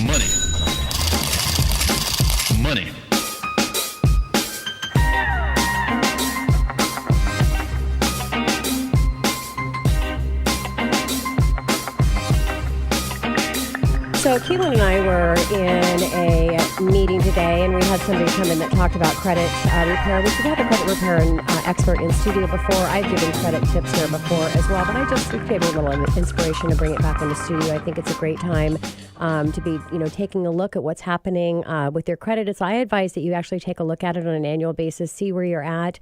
Money. Money. So Keelan and I were in a meeting today, and we had somebody come in that talked about credit repair. We've had a credit repair expert in studio before. I've given credit tips here before as well, but I just gave a little inspiration to bring it back into studio. I think it's a great time to be, taking a look at what's happening with your credit. So I advise that you actually take a look at it on an annual basis, see where you're at,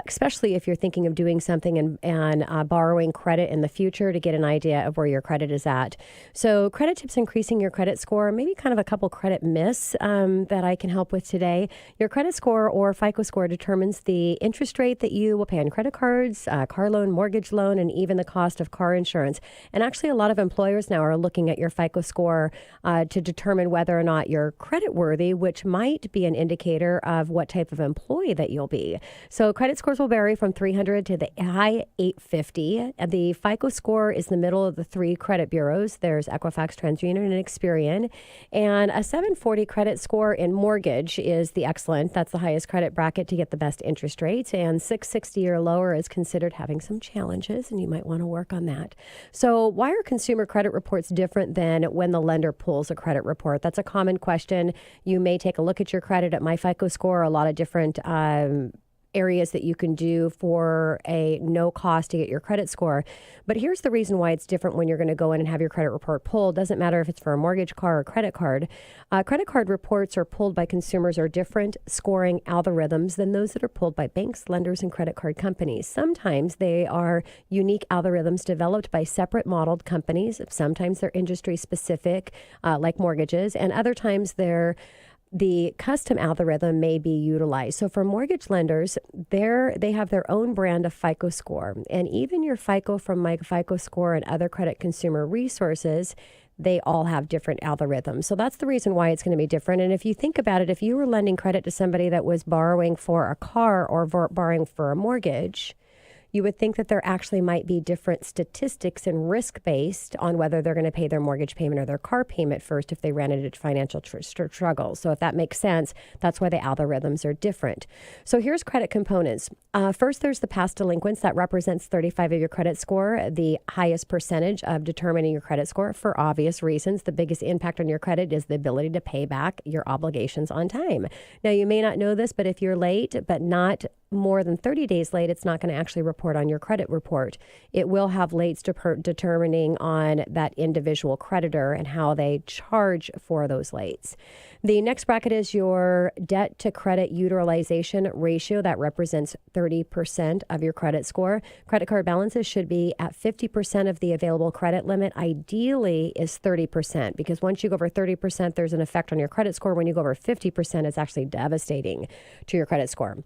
especially if you're thinking of doing something and borrowing credit in the future to get an idea of where your credit is at. So credit tips increasing your credit score, maybe kind of a couple credit myths that I can help with today. Your credit score or FICO score determines the interest rate that you will pay on credit cards, car loan, mortgage loan, and even the cost of car insurance. And actually, a lot of employers now are looking at your FICO score to determine whether or not you're credit worthy, which might be an indicator of what type of employee that you'll be. So credit scores will vary from 300 to the high 850. And the FICO score is the middle of the three credit bureaus. There's Equifax, TransUnion, and Experian. And a 740 credit score in mortgage is the excellent. That's the highest credit bracket to get the best interest rates. And 660 or lower is considered having some challenges, and you might want to work on that. So why are consumer credit reports different than when the lender pulls a credit report? That's a common question. You may take a look at your credit at My FICO Score, a lot of different areas that you can do for a no cost to get your credit score. But here's the reason why it's different when you're going to go in and have your credit report pulled. Doesn't matter if it's for a mortgage car or credit card. Credit card reports are pulled by consumers are different scoring algorithms than those that are pulled by banks, lenders, and credit card companies. Sometimes they are unique algorithms developed by separate modeled companies. Sometimes they're industry specific, like mortgages, and other times the custom algorithm may be utilized. So for mortgage lenders, they have their own brand of FICO score. And even your FICO from My FICO Score and other credit consumer resources, they all have different algorithms. So that's the reason why it's going to be different. And if you think about it, if you were lending credit to somebody that was borrowing for a car or borrowing for a mortgage, you would think that there actually might be different statistics and risk based on whether they're going to pay their mortgage payment or their car payment first if they ran into financial struggles. So if that makes sense, that's why the algorithms are different. So here's credit components. First, there's the past delinquents. That represents 35 of your credit score, the highest percentage of determining your credit score for obvious reasons. The biggest impact on your credit is the ability to pay back your obligations on time. Now, you may not know this, but if you're late, but not more than 30 days late, it's not going to actually report on your credit report. It will have lates determining on that individual creditor and how they charge for those lates. The next bracket is your debt to credit utilization ratio. That represents 30% of your credit score. Credit card balances should be at 50% of the available credit limit. Ideally is 30%, because once you go over 30%, there's an effect on your credit score. When you go over 50%, it's actually devastating to your credit score.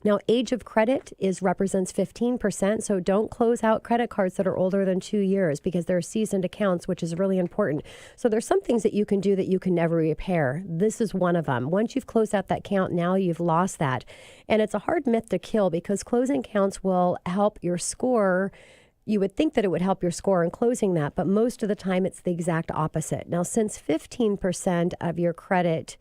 Now, age of credit represents 15%, so don't close out credit cards that are older than 2 years because they're seasoned accounts, which is really important. So there's some things that you can do that you can never repair. This is one of them. Once you've closed out that account, now you've lost that. And it's a hard myth to kill because closing accounts will help your score. You would think that it would help your score in closing that, but most of the time it's the exact opposite. Now, since 15% of your credit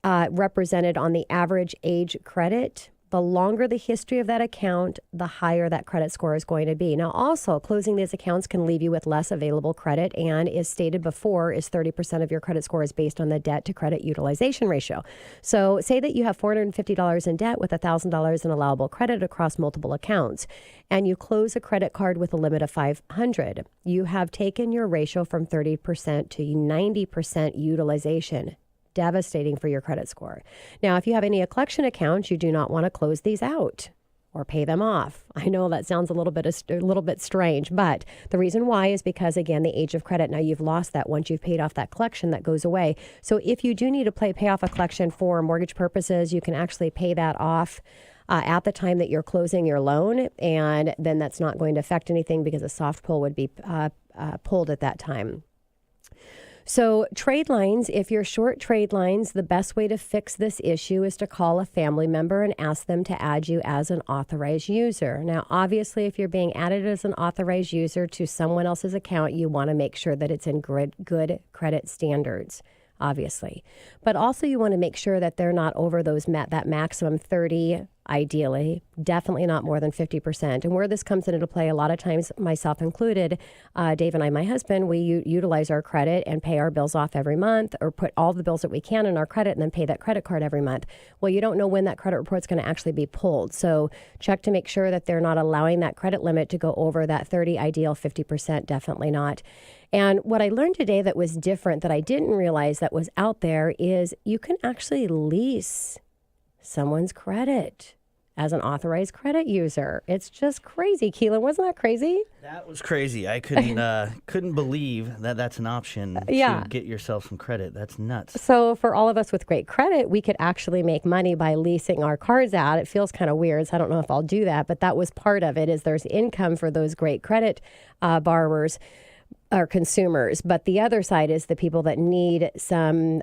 represented on the average age credit, the longer the history of that account, the higher that credit score is going to be. Now, also, closing these accounts can leave you with less available credit, and as stated before, is 30% of your credit score is based on the debt to credit utilization ratio. So say that you have $450 in debt with $1,000 in allowable credit across multiple accounts, and you close a credit card with a limit of $500. You have taken your ratio from 30% to 90% utilization. Devastating for your credit score. Now, if you have any collection accounts, you do not want to close these out or pay them off. I know that sounds a little bit strange, but the reason why is because, again, the age of credit. Now, you've lost that. Once you've paid off that collection, that goes away. So if you do need to pay off a collection for mortgage purposes, you can actually pay that off at the time that you're closing your loan, and then that's not going to affect anything because a soft pull would be pulled at that time. So trade lines, if you're short trade lines, the best way to fix this issue is to call a family member and ask them to add you as an authorized user. Now, obviously, if you're being added as an authorized user to someone else's account, you want to make sure that it's in good credit standards. obviously. But also you want to make sure that they're not over that maximum 30, ideally, definitely not more than 50%. And where this comes into play, a lot of times, myself included, Dave and I, my husband, we utilize our credit and pay our bills off every month, or put all the bills that we can in our credit and then pay that credit card every month. Well, you don't know when that credit report's going to actually be pulled. So check to make sure that they're not allowing that credit limit to go over that 30, ideal 50%, definitely not. And what I learned today that was different, that I didn't realize that was out there, is you can actually lease someone's credit as an authorized credit user. It's just crazy. Keelan, wasn't that crazy? That was crazy. I couldn't believe that that's an option to get yourself some credit. That's nuts. So for all of us with great credit, we could actually make money by leasing our cars out. It feels kind of weird, so I don't know if I'll do that, but that was part of it, is there's income for those great credit borrowers or consumers. But the other side is the people that need some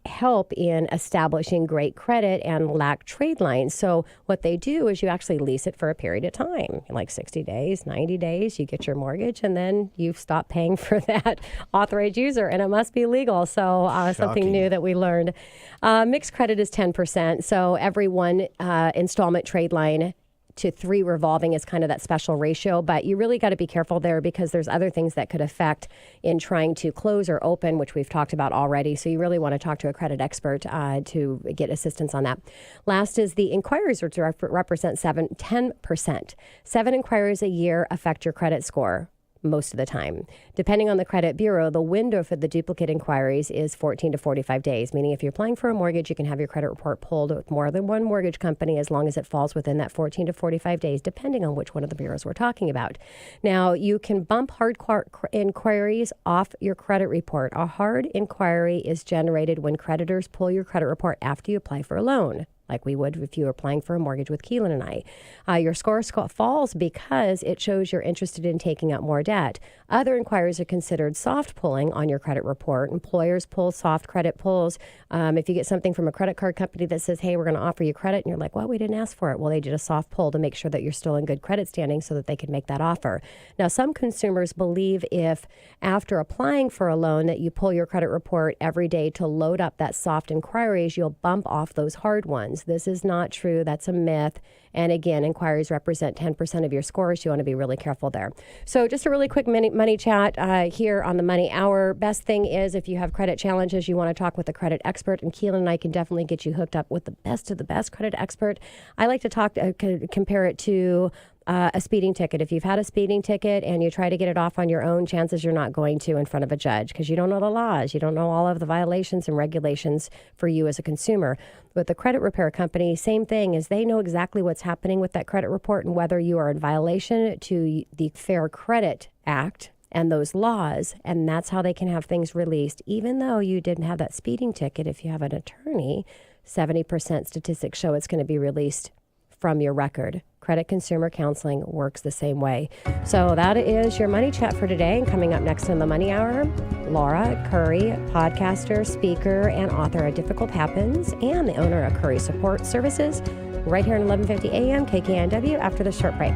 help in establishing great credit and lack trade lines. So what they do is you actually lease it for a period of time, like 60 days, 90 days, you get your mortgage, and then you stop paying for that authorized user, and it must be legal. So something new that we learned. Mixed credit is 10%. So every one installment trade line to 3 revolving is kind of that special ratio, but you really got to be careful there, because there's other things that could affect in trying to close or open, which we've talked about already. So you really want to talk to a credit expert to get assistance on that. Last is the inquiries, which represent 10%. 7 inquiries a year affect your credit score most of the time. Depending on the credit bureau, the window for the duplicate inquiries is 14 to 45 days, meaning if you're applying for a mortgage, you can have your credit report pulled with more than one mortgage company as long as it falls within that 14 to 45 days, depending on which one of the bureaus we're talking about. Now, you can bump hard inquiries off your credit report. A hard inquiry is generated when creditors pull your credit report after you apply for a loan, like we would if you were applying for a mortgage with Keelan and I. Your score falls because it shows you're interested in taking out more debt. Other inquiries are considered soft pulling on your credit report. Employers pull soft credit pulls. If you get something from a credit card company that says, hey, we're going to offer you credit, and you're like, well, we didn't ask for it. Well, they did a soft pull to make sure that you're still in good credit standing so that they can make that offer. Now, some consumers believe if after applying for a loan that you pull your credit report every day to load up that soft inquiries, you'll bump off those hard ones. This is not true. That's a myth. And again, inquiries represent 10% of your scores. You want to be really careful there. So just a really quick money chat here on the Money Hour. Best thing is if you have credit challenges, you want to talk with a credit expert, and Keelan and I can definitely get you hooked up with the best of the best credit expert. I like to compare it to a speeding ticket. If you've had a speeding ticket and you try to get it off on your own, chances you're not going to in front of a judge, because you don't know the laws. You don't know all of the violations and regulations for you as a consumer. With the credit repair company, same thing, is they know exactly what's happening with that credit report and whether you are in violation to the Fair Credit Act and those laws, and that's how they can have things released. Even though you didn't have that speeding ticket, if you have an attorney, 70% statistics show it's going to be released from your record. Credit consumer counseling works the same way. So that is your money chat for today. And coming up next in the Money Hour, Laura Curry, podcaster, speaker, and author of Difficult Happens, and the owner of Curry Support Services, right here at 1150 a.m. KKNW after the short break.